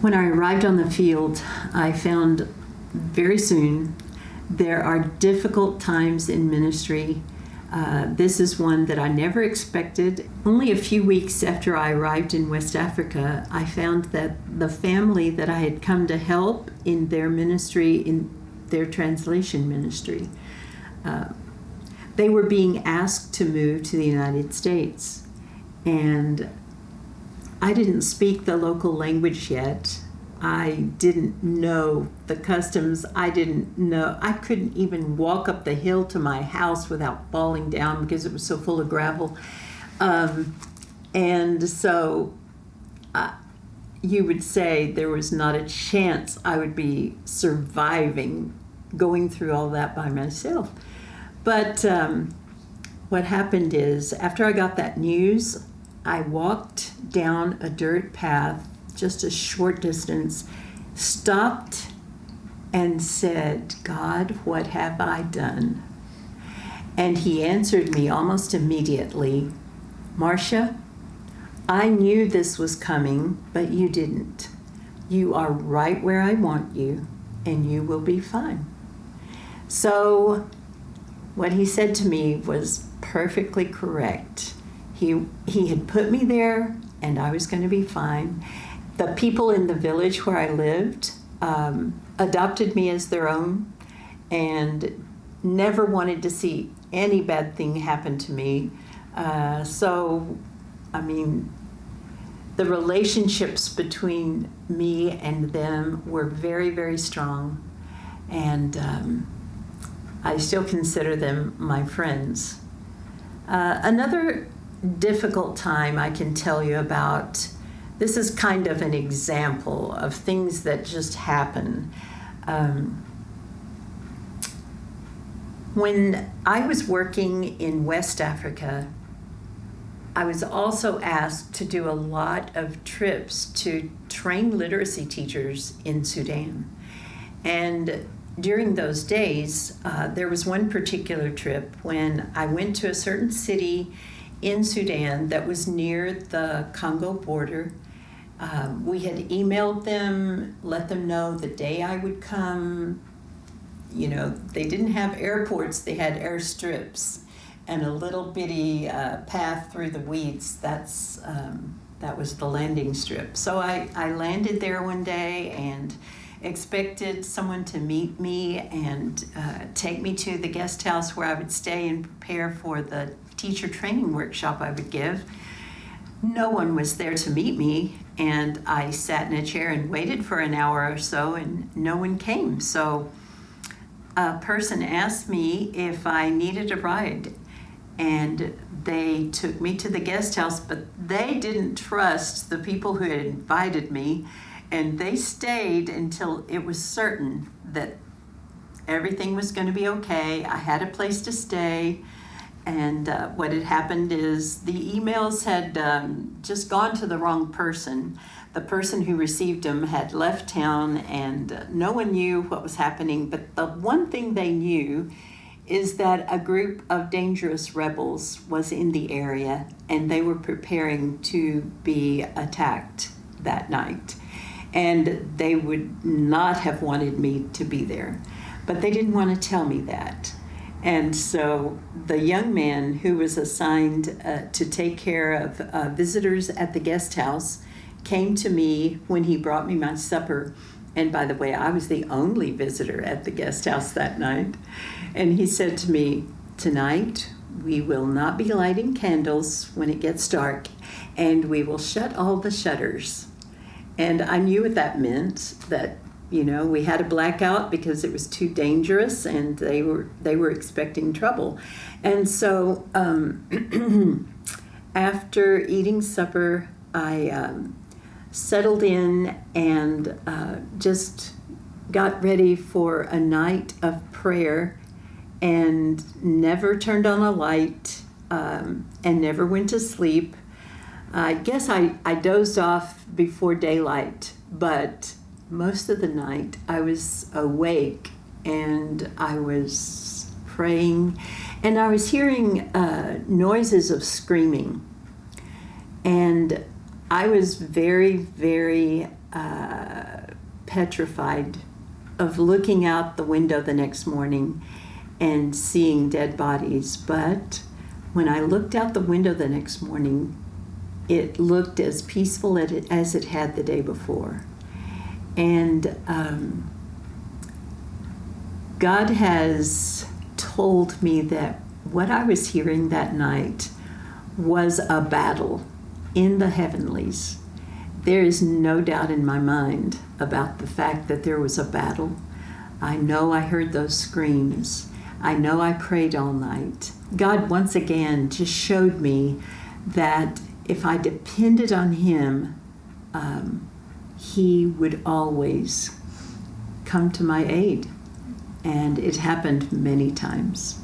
When I arrived on the field, I found very soon there are difficult times in ministry. This is one that I never expected. Only a few weeks after I arrived in West Africa, I found that the family that I had come to help in their ministry, in their translation ministry, they were being asked to move to the United States. And I didn't speak the local language yet. I didn't know the customs. I couldn't even walk up the hill to my house without falling down because it was so full of gravel. And so you would say there was not a chance I would be surviving going through all that by myself. But what happened is, after I got that news, I walked down a dirt path just a short distance, stopped and said, "God, what have I done?" And he answered me almost immediately, "Marsha, I knew this was coming, but you didn't. You are right where I want you, and you will be fine." So what he said to me was perfectly correct. He had put me there, and I was going to be fine. The people in the village where I lived adopted me as their own and never wanted to see any bad thing happen to me. The relationships between me and them were very, very strong, and I still consider them my friends. Another difficult time I can tell you about. This is kind of an example of things that just happen. When I was working in West Africa, I was also asked to do a lot of trips to train literacy teachers in Sudan. And during those days, there was one particular trip when I went to a certain city in Sudan that was near the Congo border. We had emailed them, let them know the day I would come. You know, they didn't have airports, they had airstrips and a little bitty path through the weeds. That was the landing strip. So I landed there one day and expected someone to meet me and take me to the guest house where I would stay and prepare for the teacher training workshop I would give. No one was there to meet me, and I sat in a chair and waited for an hour or so, and no one came. So a person asked me if I needed a ride, and they took me to the guest house, but they didn't trust the people who had invited me, and they stayed until it was certain that everything was going to be okay. I had a place to stay. And what had happened is the emails had just gone to the wrong person. The person who received them had left town, and no one knew what was happening. But the one thing they knew is that a group of dangerous rebels was in the area, and they were preparing to be attacked that night. And they would not have wanted me to be there. But they didn't want to tell me that. And so the young man who was assigned to take care of visitors at the guest house came to me when he brought me my supper. And by the way, I was the only visitor at the guest house that night. And he said to me, "Tonight, we will not be lighting candles when it gets dark, and we will shut all the shutters." And I knew what that meant, that we had a blackout because it was too dangerous, and they were expecting trouble. And so after eating supper, I settled in and just got ready for a night of prayer, and never turned on a light, and never went to sleep. I guess I dozed off before daylight, but most of the night I was awake, and I was praying, and I was hearing noises of screaming. And I was very, very petrified of looking out the window the next morning and seeing dead bodies. But when I looked out the window the next morning, it looked as peaceful as it had the day before. And God has told me that what I was hearing that night was a battle in the heavenlies. There is no doubt in my mind about the fact that there was a battle. I know I heard those screams. I know I prayed all night. God once again just showed me that if I depended on Him, He would always come to my aid. And it happened many times.